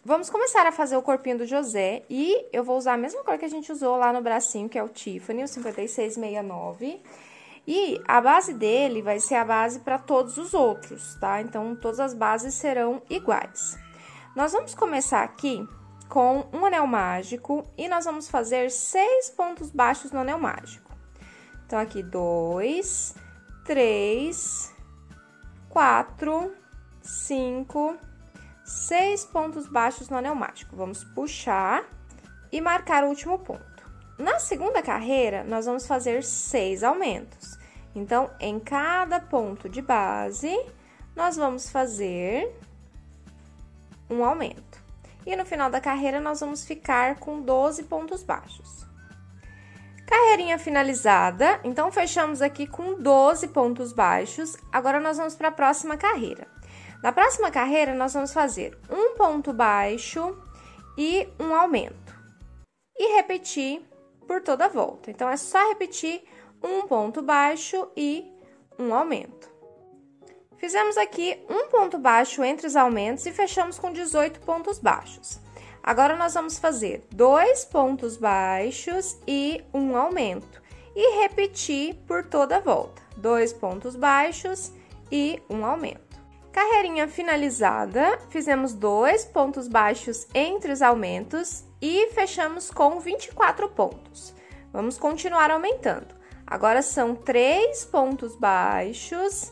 Vamos começar a fazer o corpinho do José e eu vou usar a mesma cor que a gente usou lá no bracinho, que é o Tiffany, o 5669. E a base dele vai ser a base para todos os outros, tá? Então, todas as bases serão iguais. Nós vamos começar aqui com um anel mágico e nós vamos fazer 6 pontos baixos no anel mágico. Então, aqui 2, 3, 4, 5, 6 pontos baixos no anel mágico. Vamos puxar e marcar o último ponto. Na segunda carreira, nós vamos fazer 6 aumentos. Então, em cada ponto de base, nós vamos fazer um aumento. E no final da carreira, nós vamos ficar com 12 pontos baixos. Carreirinha finalizada, então, fechamos aqui com 12 pontos baixos. Agora, nós vamos para a próxima carreira. Na próxima carreira, nós vamos fazer um ponto baixo e um aumento. E repetir por toda a volta. Então, é só repetir um ponto baixo e um aumento. Fizemos aqui um ponto baixo entre os aumentos e fechamos com 18 pontos baixos. Agora, nós vamos fazer 2 pontos baixos e um aumento. E repetir por toda a volta. 2 pontos baixos e um aumento. Carreirinha finalizada, fizemos 2 pontos baixos entre os aumentos e fechamos com 24 pontos. Vamos continuar aumentando. Agora, são 3 pontos baixos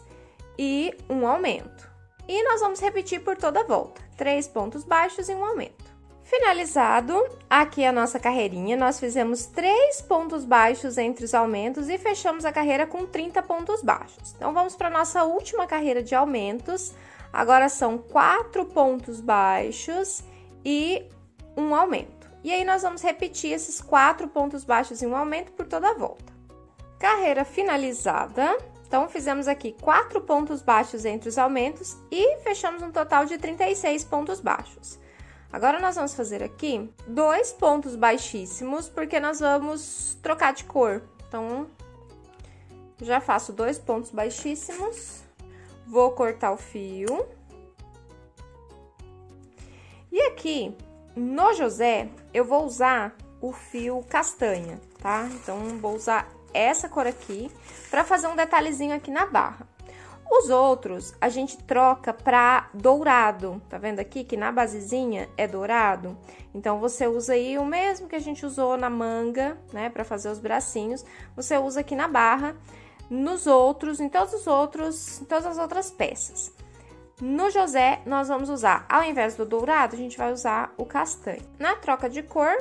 e um aumento. E nós vamos repetir por toda a volta. 3 pontos baixos e um aumento. Finalizado, aqui a nossa carreirinha, nós fizemos 3 pontos baixos entre os aumentos e fechamos a carreira com 30 pontos baixos. Então, vamos para a nossa última carreira de aumentos. Agora, são 4 pontos baixos e um aumento. E aí, nós vamos repetir esses 4 pontos baixos e um aumento por toda a volta. Carreira finalizada. Então, fizemos aqui 4 pontos baixos entre os aumentos e fechamos um total de 36 pontos baixos. Agora, nós vamos fazer aqui 2 pontos baixíssimos, porque nós vamos trocar de cor. Então, já faço 2 pontos baixíssimos, vou cortar o fio. E aqui, no José, eu vou usar o fio castanha, tá? Então, vou usar essa cor aqui para fazer um detalhezinho aqui na barra. Os outros, a gente troca para dourado, tá vendo aqui que na basezinha é dourado? Então, você usa aí o mesmo que a gente usou na manga, né, para fazer os bracinhos, você usa aqui na barra, nos outros, em todos os outros, em todas as outras peças. No José, nós vamos usar, ao invés do dourado, a gente vai usar o castanho. Na troca de cor,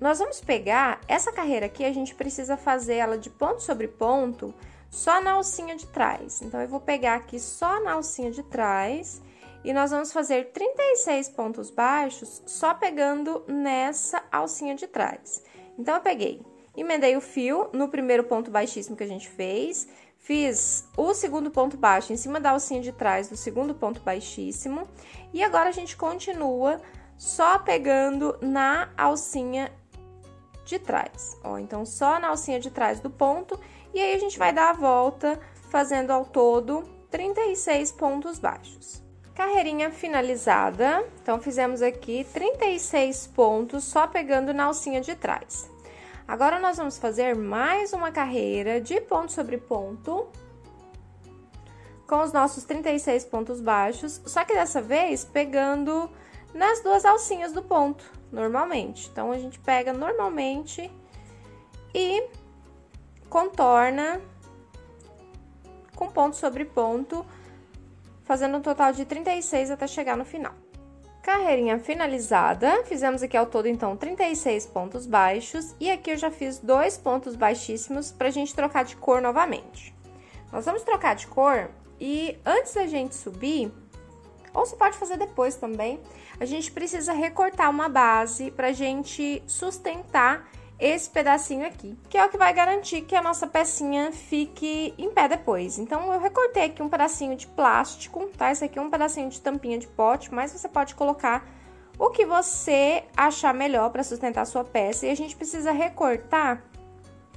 nós vamos pegar essa carreira aqui, a gente precisa fazer ela de ponto sobre ponto, só na alcinha de trás. Então, eu vou pegar aqui só na alcinha de trás e nós vamos fazer 36 pontos baixos só pegando nessa alcinha de trás. Então, eu peguei, emendei o fio no primeiro ponto baixíssimo que a gente fez, fiz o segundo ponto baixo em cima da alcinha de trás do segundo ponto baixíssimo e agora a gente continua só pegando na alcinha de trás, ó. Então, só na alcinha de trás do ponto. E aí, a gente vai dar a volta, fazendo ao todo 36 pontos baixos. Carreirinha finalizada. Então, fizemos aqui 36 pontos, só pegando na alcinha de trás. Agora, nós vamos fazer mais uma carreira de ponto sobre ponto, com os nossos 36 pontos baixos, só que dessa vez, pegando nas 2 alcinhas do ponto, normalmente. Então, a gente pega normalmente e contorna com ponto sobre ponto, fazendo um total de 36 até chegar no final. Carreirinha finalizada, fizemos aqui ao todo, então, 36 pontos baixos, e aqui eu já fiz 2 pontos baixíssimos pra gente trocar de cor novamente. Nós vamos trocar de cor, e antes da gente subir, ou você pode fazer depois também, a gente precisa recortar uma base pra gente sustentar esse pedacinho aqui, que é o que vai garantir que a nossa pecinha fique em pé depois. Então, eu recortei aqui um pedacinho de plástico, tá? Esse aqui é um pedacinho de tampinha de pote, mas você pode colocar o que você achar melhor para sustentar a sua peça. E a gente precisa recortar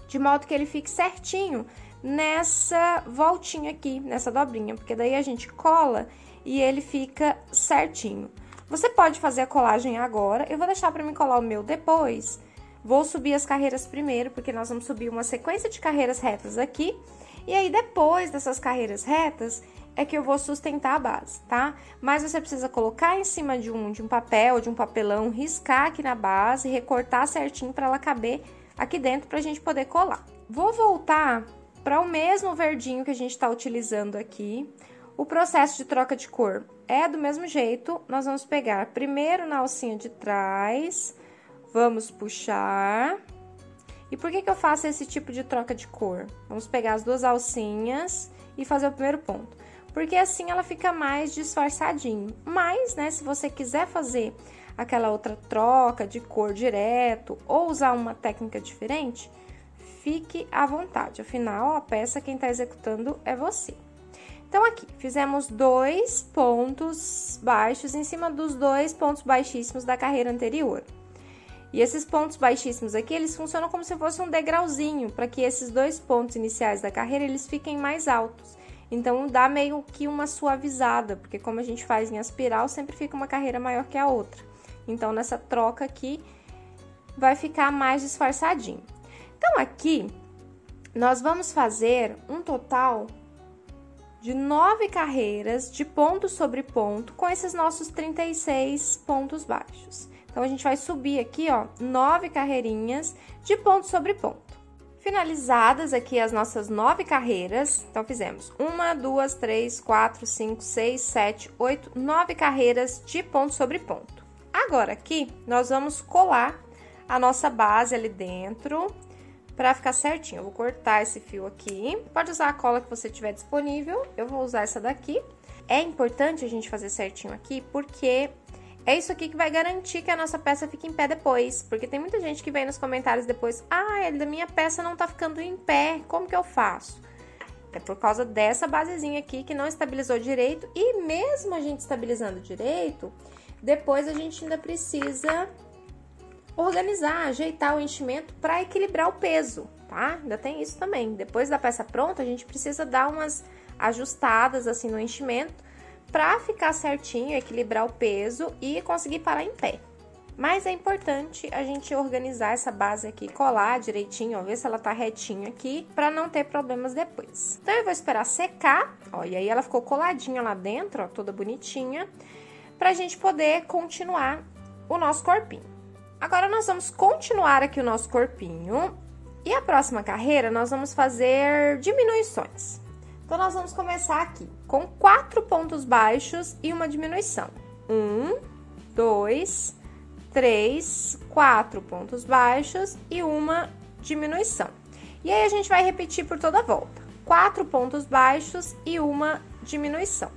de modo que ele fique certinho nessa voltinha aqui, nessa dobrinha, porque daí a gente cola e ele fica certinho. Você pode fazer a colagem agora, eu vou deixar pra mim colar o meu depois. Vou subir as carreiras primeiro, porque nós vamos subir uma sequência de carreiras retas aqui. E aí, depois dessas carreiras retas, é que eu vou sustentar a base, tá? Mas você precisa colocar em cima de um papel, de um papelão, riscar aqui na base, recortar certinho para ela caber aqui dentro pra gente poder colar. Vou voltar para o mesmo verdinho que a gente tá utilizando aqui. O processo de troca de cor é do mesmo jeito. Nós vamos pegar primeiro na alcinha de trás, vamos puxar. E por que eu faço esse tipo de troca de cor? Vamos pegar as duas alcinhas e fazer o primeiro ponto. Porque assim ela fica mais disfarçadinho. Mas, né, se você quiser fazer aquela outra troca de cor direto ou usar uma técnica diferente, fique à vontade. Afinal, a peça quem tá executando é você. Então, aqui, fizemos 2 pontos baixos em cima dos 2 pontos baixíssimos da carreira anterior. E esses pontos baixíssimos aqui, eles funcionam como se fosse um degrauzinho, para que esses 2 pontos iniciais da carreira, eles fiquem mais altos. Então, dá meio que uma suavizada, porque como a gente faz em espiral, sempre fica uma carreira maior que a outra. Então, nessa troca aqui, vai ficar mais disfarçadinho. Então, aqui, nós vamos fazer um total de 9 carreiras de ponto sobre ponto com esses nossos 36 pontos baixos. Então, a gente vai subir aqui, ó, 9 carreirinhas de ponto sobre ponto. Finalizadas aqui as nossas 9 carreiras, então fizemos 1, 2, 3, 4, 5, 6, 7, 8, 9 carreiras de ponto sobre ponto. Agora aqui, nós vamos colar a nossa base ali dentro para ficar certinho. Eu vou cortar esse fio aqui, pode usar a cola que você tiver disponível, eu vou usar essa daqui. É importante a gente fazer certinho aqui, porque é isso aqui que vai garantir que a nossa peça fique em pé depois, porque tem muita gente que vem nos comentários depois, ah, da minha peça não tá ficando em pé, como que eu faço? É por causa dessa basezinha aqui que não estabilizou direito, e mesmo a gente estabilizando direito, depois a gente ainda precisa organizar, ajeitar o enchimento para equilibrar o peso, tá? Ainda tem isso também. Depois da peça pronta, a gente precisa dar umas ajustadas assim no enchimento para ficar certinho, equilibrar o peso e conseguir parar em pé. Mas é importante a gente organizar essa base aqui, colar direitinho, ó, ver se ela tá retinha aqui, para não ter problemas depois. Então, eu vou esperar secar, ó, e aí ela ficou coladinha lá dentro, ó, toda bonitinha, pra gente poder continuar o nosso corpinho. Agora, nós vamos continuar aqui o nosso corpinho, e a próxima carreira nós vamos fazer diminuições. Então, nós vamos começar aqui com 4 pontos baixos e uma diminuição. 1, 2, 3, 4 pontos baixos e uma diminuição. E aí, a gente vai repetir por toda a volta. 4 pontos baixos e uma diminuição.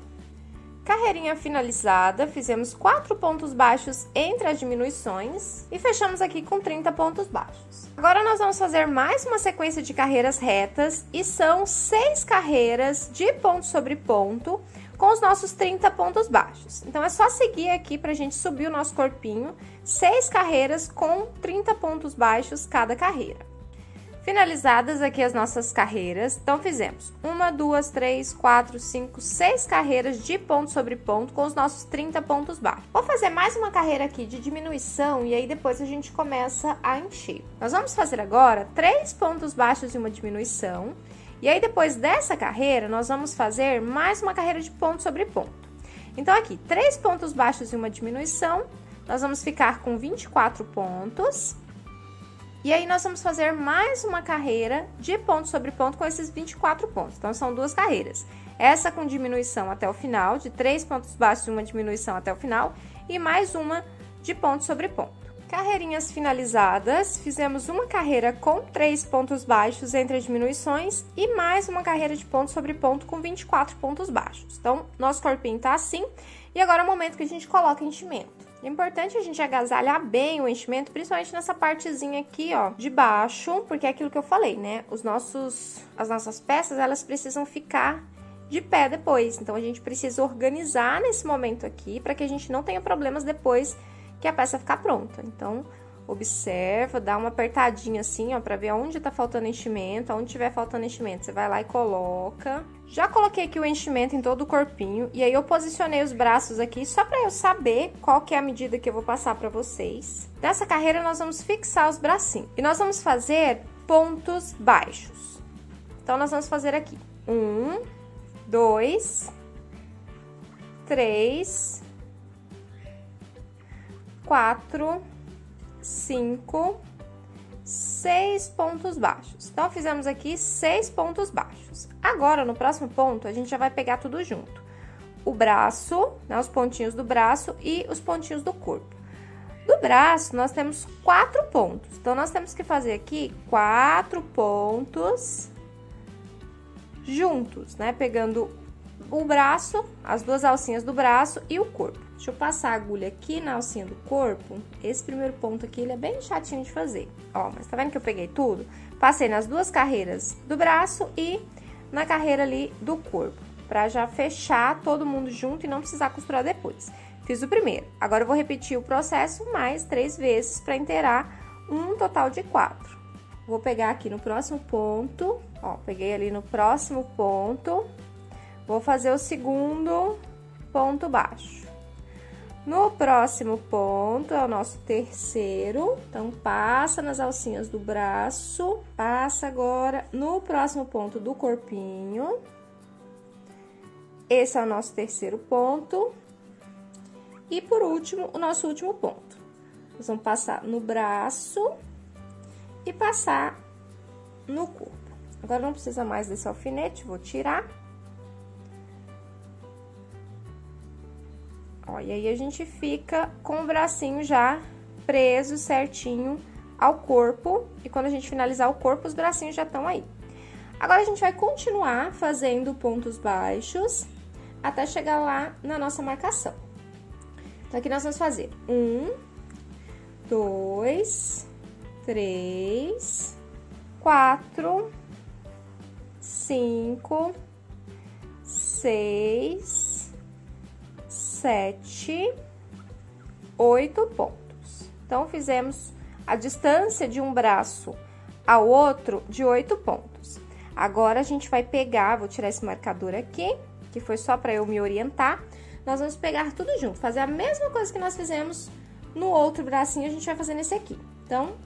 Carreirinha finalizada, fizemos 4 pontos baixos entre as diminuições e fechamos aqui com 30 pontos baixos. Agora, nós vamos fazer mais uma sequência de carreiras retas e são 6 carreiras de ponto sobre ponto com os nossos 30 pontos baixos. Então, é só seguir aqui pra gente subir o nosso corpinho, 6 carreiras com 30 pontos baixos cada carreira. Finalizadas aqui as nossas carreiras, então fizemos 1, 2, 3, 4, 5, 6 carreiras de ponto sobre ponto com os nossos 30 pontos baixos. Vou fazer mais uma carreira aqui de diminuição e aí depois a gente começa a encher. Nós vamos fazer agora 3 pontos baixos e uma diminuição. E aí depois dessa carreira, nós vamos fazer mais uma carreira de ponto sobre ponto. Então aqui, 3 pontos baixos e uma diminuição, nós vamos ficar com 24 pontos. E aí, nós vamos fazer mais uma carreira de ponto sobre ponto com esses 24 pontos. Então, são 2 carreiras. Essa com diminuição até o final, de 3 pontos baixos e uma diminuição até o final. E mais uma de ponto sobre ponto. Carreirinhas finalizadas, fizemos uma carreira com 3 pontos baixos entre as diminuições. E mais uma carreira de ponto sobre ponto com 24 pontos baixos. Então, nosso corpinho tá assim. E agora é o momento que a gente coloca enchimento. É importante a gente agasalhar bem o enchimento, principalmente nessa partezinha aqui, ó, de baixo, porque é aquilo que eu falei, né? As nossas peças, elas precisam ficar de pé depois. Então, a gente precisa organizar nesse momento aqui, para que a gente não tenha problemas depois que a peça ficar pronta. Então, Observa, dá uma apertadinha assim, ó, pra ver onde tá faltando enchimento. Onde tiver faltando enchimento, você vai lá e coloca. Já coloquei aqui o enchimento em todo o corpinho. E aí, eu posicionei os braços aqui só pra eu saber qual que é a medida que eu vou passar pra vocês. Nessa carreira, nós vamos fixar os bracinhos. E nós vamos fazer pontos baixos. Então, nós vamos fazer aqui 1, 2, 3, 4, 5, 6 pontos baixos. Então, fizemos aqui 6 pontos baixos. Agora, no próximo ponto, a gente já vai pegar tudo junto. O braço, né, os pontinhos do braço e os pontinhos do corpo. Do braço, nós temos 4 pontos. Então, nós temos que fazer aqui 4 pontos juntos, né? Pegando o braço, as duas alcinhas do braço e o corpo. Deixa eu passar a agulha aqui na alcinha do corpo. Esse primeiro ponto aqui, ele é bem chatinho de fazer. Ó, mas tá vendo que eu peguei tudo? Passei nas duas carreiras do braço e na carreira ali do corpo, pra já fechar todo mundo junto e não precisar costurar depois. Fiz o primeiro. Agora, eu vou repetir o processo mais 3 vezes pra inteirar um total de 4. Vou pegar aqui no próximo ponto, ó, peguei ali no próximo ponto. Vou fazer o segundo ponto baixo. No próximo ponto, é o nosso terceiro. Então, passa nas alcinhas do braço. Passa agora no próximo ponto do corpinho. Esse é o nosso terceiro ponto. E, por último, o nosso último ponto. Nós vamos passar no braço e passar no corpo. Agora, não precisa mais desse alfinete, vou tirar. Ó, e aí, a gente fica com o bracinho já preso certinho ao corpo. E quando a gente finalizar o corpo, os bracinhos já estão aí. Agora, a gente vai continuar fazendo pontos baixos até chegar lá na nossa marcação. Então, aqui nós vamos fazer 1, 2, 3, 4, 5, 6, 7, 8 pontos. Então, fizemos a distância de um braço ao outro de 8 pontos. Agora, a gente vai pegar, vou tirar esse marcador aqui, que foi só para eu me orientar. Nós vamos pegar tudo junto, fazer a mesma coisa que nós fizemos no outro bracinho, a gente vai fazer nesse aqui. Então,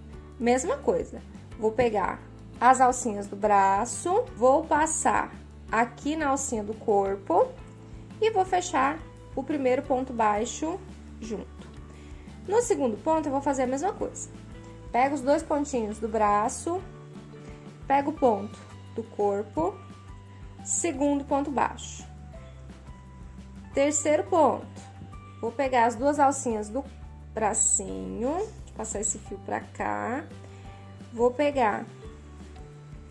mesma coisa. Vou pegar as alcinhas do braço, vou passar aqui na alcinha do corpo e vou fechar o primeiro ponto baixo junto. No segundo ponto, eu vou fazer a mesma coisa. Pego os 2 pontinhos do braço, pego o ponto do corpo, segundo ponto baixo. Terceiro ponto, vou pegar as 2 alcinhas do bracinho, passar esse fio pra cá, vou pegar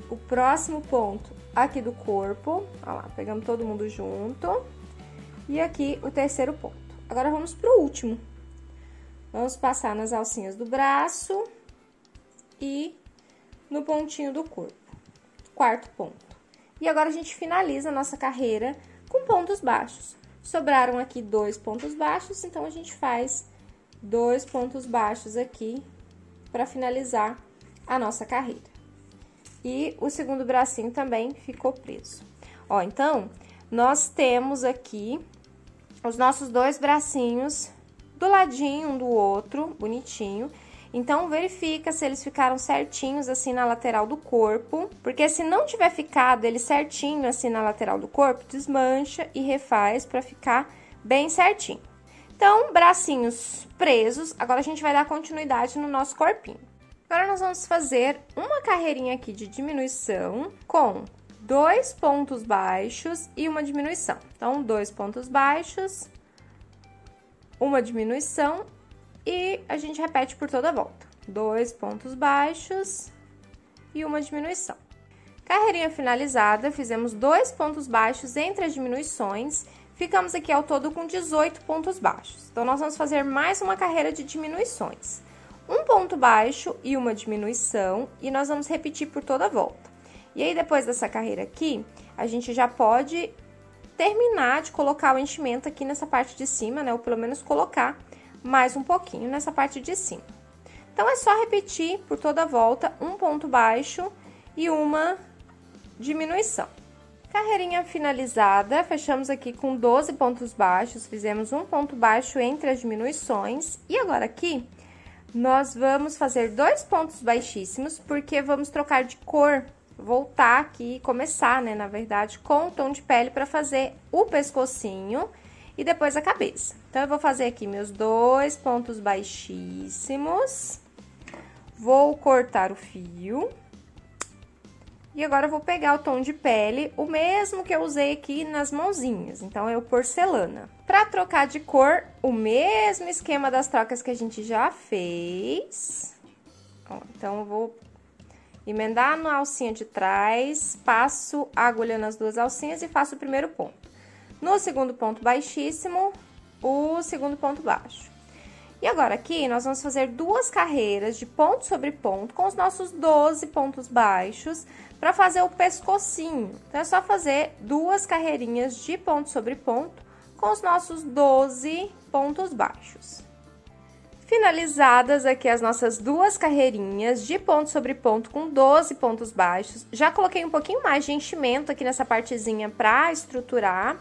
o próximo ponto aqui do corpo, ó lá, pegamos todo mundo junto, e aqui o terceiro ponto. Agora, vamos pro último. Vamos passar nas alcinhas do braço e no pontinho do corpo, quarto ponto. E agora, a gente finaliza a nossa carreira com pontos baixos. Sobraram aqui 2 pontos baixos, então, a gente faz 2 pontos baixos aqui para finalizar a nossa carreira. E o segundo bracinho também ficou preso. Ó, então, nós temos aqui os nossos 2 bracinhos do ladinho um do outro, bonitinho. Então, verifica se eles ficaram certinhos assim na lateral do corpo, porque se não tiver ficado ele certinho assim na lateral do corpo, desmancha e refaz para ficar bem certinho. Então, bracinhos presos, agora a gente vai dar continuidade no nosso corpinho. Agora, nós vamos fazer uma carreirinha aqui de diminuição com 2 pontos baixos e uma diminuição. Então, 2 pontos baixos, uma diminuição e a gente repete por toda a volta. 2 pontos baixos e uma diminuição. Carreirinha finalizada, fizemos 2 pontos baixos entre as diminuições. Ficamos aqui ao todo com 18 pontos baixos. Então, nós vamos fazer mais uma carreira de diminuições. Um ponto baixo e uma diminuição, e nós vamos repetir por toda a volta. E aí, depois dessa carreira aqui, a gente já pode terminar de colocar o enchimento aqui nessa parte de cima, né? Ou pelo menos colocar mais um pouquinho nessa parte de cima. Então, é só repetir por toda a volta um ponto baixo e uma diminuição. Carreirinha finalizada, fechamos aqui com 12 pontos baixos, fizemos um ponto baixo entre as diminuições. E agora aqui, nós vamos fazer 2 pontos baixíssimos, porque vamos trocar de cor, voltar aqui e começar, né, na verdade, com o tom de pele para fazer o pescocinho e depois a cabeça. Então, eu vou fazer aqui meus 2 pontos baixíssimos, vou cortar o fio. E agora, eu vou pegar o tom de pele, o mesmo que eu usei aqui nas mãozinhas, então, é o porcelana. Para trocar de cor, o mesmo esquema das trocas que a gente já fez. Ó, então, eu vou emendar na alcinha de trás, passo a agulha nas 2 alcinhas e faço o primeiro ponto. No segundo ponto baixíssimo, o segundo ponto baixo. E agora, aqui, nós vamos fazer 2 carreiras de ponto sobre ponto com os nossos 12 pontos baixos para fazer o pescocinho. Então, é só fazer 2 carreirinhas de ponto sobre ponto com os nossos 12 pontos baixos. Finalizadas aqui as nossas 2 carreirinhas de ponto sobre ponto com 12 pontos baixos, já coloquei um pouquinho mais de enchimento aqui nessa partezinha para estruturar.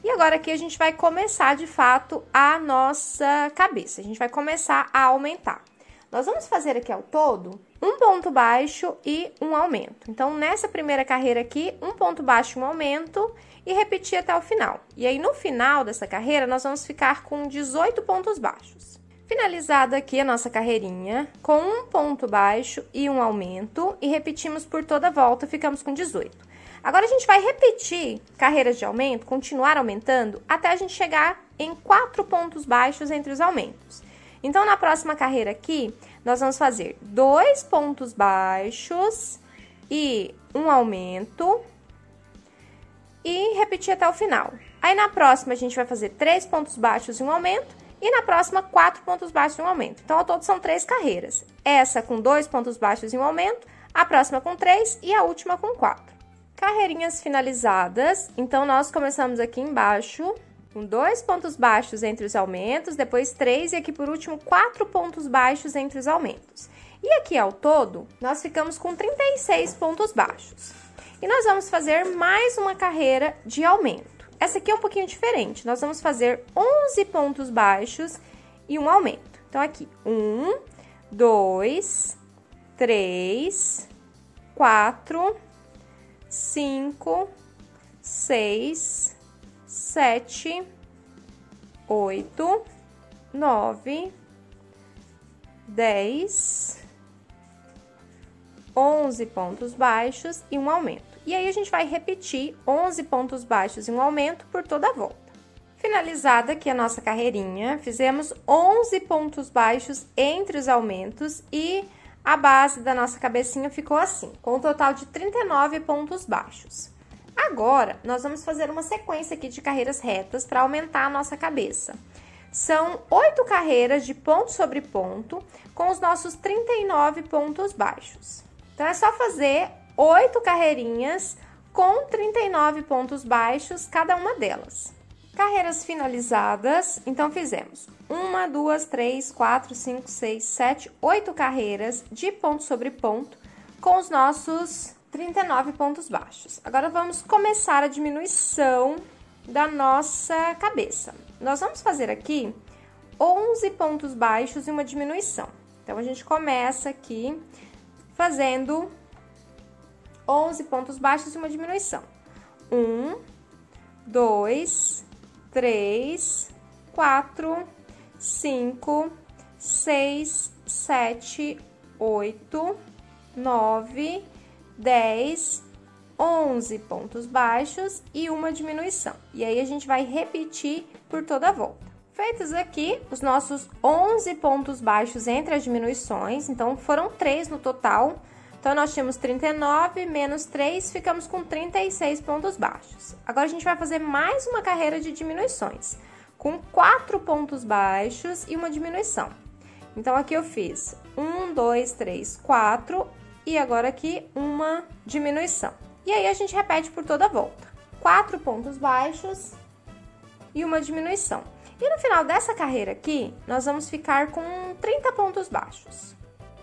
E agora aqui a gente vai começar de fato a nossa cabeça, a gente vai começar a aumentar. Nós vamos fazer aqui ao todo um ponto baixo e um aumento. Então, nessa primeira carreira aqui, um ponto baixo e um aumento e repetir até o final. E aí, no final dessa carreira, nós vamos ficar com 18 pontos baixos. Finalizada aqui a nossa carreirinha, com um ponto baixo e um aumento, e repetimos por toda a volta, ficamos com 18. Agora, a gente vai repetir carreiras de aumento, continuar aumentando, até a gente chegar em 4 pontos baixos entre os aumentos. Então, na próxima carreira aqui, nós vamos fazer 2 pontos baixos e um aumento e repetir até o final. Aí, na próxima, a gente vai fazer 3 pontos baixos e um aumento e na próxima, 4 pontos baixos e um aumento. Então, ao todo, são 3 carreiras. Essa com 2 pontos baixos e um aumento, a próxima com 3 e a última com 4. Carreirinhas finalizadas, então, nós começamos aqui embaixo com 2 pontos baixos entre os aumentos, depois 3 e aqui por último 4 pontos baixos entre os aumentos. E aqui ao todo, nós ficamos com 36 pontos baixos. E nós vamos fazer mais uma carreira de aumento. Essa aqui é um pouquinho diferente, nós vamos fazer 11 pontos baixos e um aumento. Então, aqui, 1, 2, 3, 4, 5, 6, 7, 8, 9, 10, 11 pontos baixos e um aumento. E aí, a gente vai repetir 11 pontos baixos e um aumento por toda a volta. Finalizada aqui a nossa carreirinha, fizemos 11 pontos baixos entre os aumentos e a base da nossa cabecinha ficou assim, com um total de 39 pontos baixos. Agora, nós vamos fazer uma sequência aqui de carreiras retas para aumentar a nossa cabeça. São 8 carreiras de ponto sobre ponto com os nossos 39 pontos baixos. Então, é só fazer 8 carreirinhas com 39 pontos baixos, cada uma delas. Carreiras finalizadas, então fizemos 1, 2, 3, 4, 5, 6, 7, 8 carreiras de ponto sobre ponto com os nossos 39 pontos baixos. Agora, vamos começar a diminuição da nossa cabeça. Nós vamos fazer aqui 11 pontos baixos e uma diminuição. Então, a gente começa aqui fazendo 11 pontos baixos e uma diminuição. 1, 2, 3, 4, 5, 6, 7, 8, 9, 10, 11 pontos baixos e uma diminuição. E aí, a gente vai repetir por toda a volta. Feitos aqui os nossos 11 pontos baixos entre as diminuições, então, foram 3 no total. Então, nós tínhamos 39 menos 3, ficamos com 36 pontos baixos. Agora, a gente vai fazer mais uma carreira de diminuições, com 4 pontos baixos e uma diminuição. Então, aqui eu fiz 1, 2, 3, 4 e agora aqui uma diminuição. E aí, a gente repete por toda a volta. 4 pontos baixos e uma diminuição. E no final dessa carreira aqui, nós vamos ficar com 30 pontos baixos.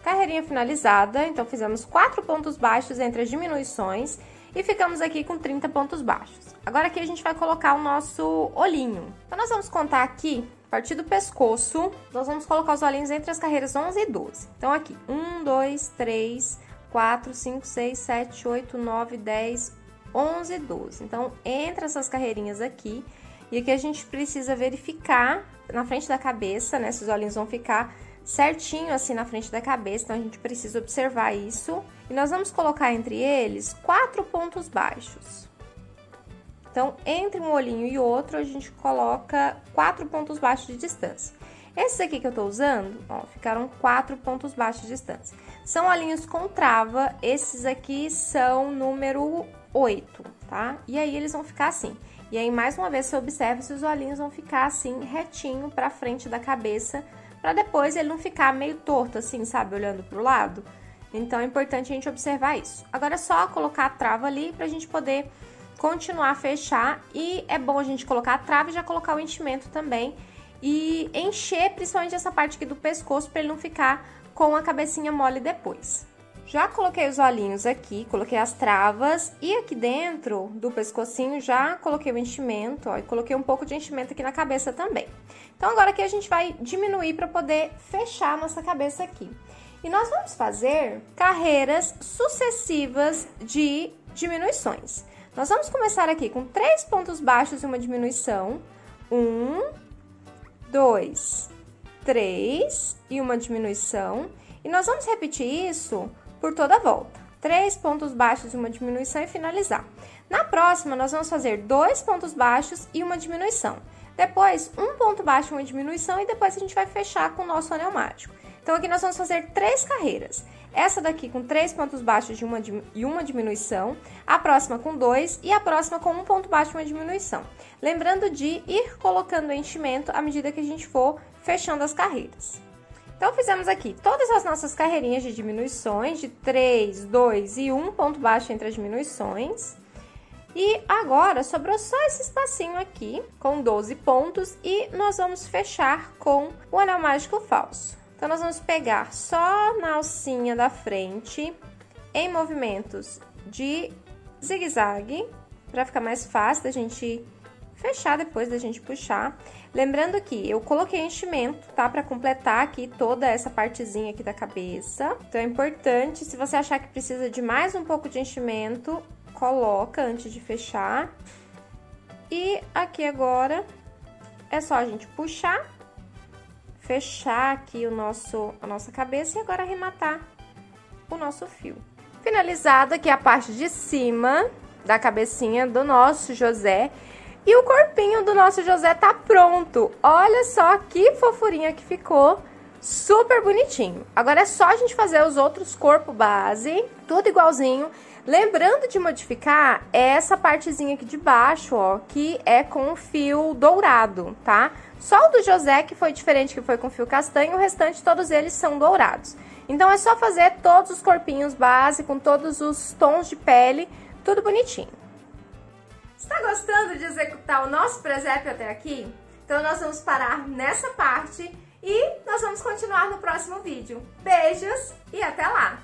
Carreirinha finalizada, então fizemos 4 pontos baixos entre as diminuições e ficamos aqui com 30 pontos baixos. Agora aqui a gente vai colocar o nosso olhinho. Então nós vamos contar aqui, a partir do pescoço, nós vamos colocar os olhinhos entre as carreiras 11 e 12. Então aqui, 1, 2, 3, 4, 5, 6, 7, 8, 9, 10, 11, 12. Então entre essas carreirinhas aqui, e aqui a gente precisa verificar na frente da cabeça, né? Esses olhinhos vão ficar certinho assim na frente da cabeça, então a gente precisa observar isso. E nós vamos colocar entre eles 4 pontos baixos. Então, entre um olhinho e outro, a gente coloca 4 pontos baixos de distância. Esses aqui que eu tô usando, ó, ficaram 4 pontos baixos de distância. São olhinhos com trava, esses aqui são número 8, tá? E aí, eles vão ficar assim. E aí, mais uma vez, você observa se os olhinhos vão ficar assim, retinho pra frente da cabeça, pra depois ele não ficar meio torto assim, sabe? Olhando pro lado. Então, é importante a gente observar isso. Agora, é só colocar a trava ali pra gente poder continuar a fechar. E é bom a gente colocar a trava e já colocar o enchimento também. E encher, principalmente essa parte aqui do pescoço, pra ele não ficar com a cabecinha mole depois. Já coloquei os olhinhos aqui, coloquei as travas e aqui dentro do pescocinho já coloquei o enchimento, ó, e coloquei um pouco de enchimento aqui na cabeça também. Então, agora aqui a gente vai diminuir para poder fechar a nossa cabeça aqui. E nós vamos fazer carreiras sucessivas de diminuições. Nós vamos começar aqui com 3 pontos baixos e uma diminuição. 1, 2, 3 e uma diminuição. E nós vamos repetir isso por toda a volta. 3 pontos baixos e uma diminuição e finalizar. Na próxima, nós vamos fazer 2 pontos baixos e uma diminuição. Depois, 1 ponto baixo e uma diminuição e depois a gente vai fechar com o nosso anel mágico. Então, aqui nós vamos fazer 3 carreiras. Essa daqui com 3 pontos baixos e uma diminuição, a próxima com 2 e a próxima com 1 ponto baixo e uma diminuição. Lembrando de ir colocando o enchimento à medida que a gente for fechando as carreiras. Então, fizemos aqui todas as nossas carreirinhas de diminuições, de 3, 2 e 1 ponto baixo entre as diminuições. E agora, sobrou só esse espacinho aqui, com 12 pontos, e nós vamos fechar com o anel mágico falso. Então, nós vamos pegar só na alcinha da frente, em movimentos de zigue-zague, para ficar mais fácil da gente fechar depois da gente puxar. Lembrando que eu coloquei enchimento, tá? Pra completar aqui toda essa partezinha aqui da cabeça. Então, é importante, se você achar que precisa de mais um pouco de enchimento, coloca antes de fechar. E aqui agora, é só a gente puxar, fechar aqui a nossa cabeça e agora arrematar o nosso fio. Finalizada aqui a parte de cima da cabecinha do nosso José. E o corpinho do nosso José tá pronto. Olha só que fofurinha que ficou. Super bonitinho. Agora é só a gente fazer os outros corpos base, tudo igualzinho. Lembrando de modificar essa partezinha aqui de baixo, ó, que é com o fio dourado, tá? Só o do José que foi diferente, que foi com fio castanho, o restante todos eles são dourados. Então é só fazer todos os corpinhos base, com todos os tons de pele, tudo bonitinho. Está gostando de executar o nosso presépio até aqui? Então, nós vamos parar nessa parte e nós vamos continuar no próximo vídeo. Beijos e até lá!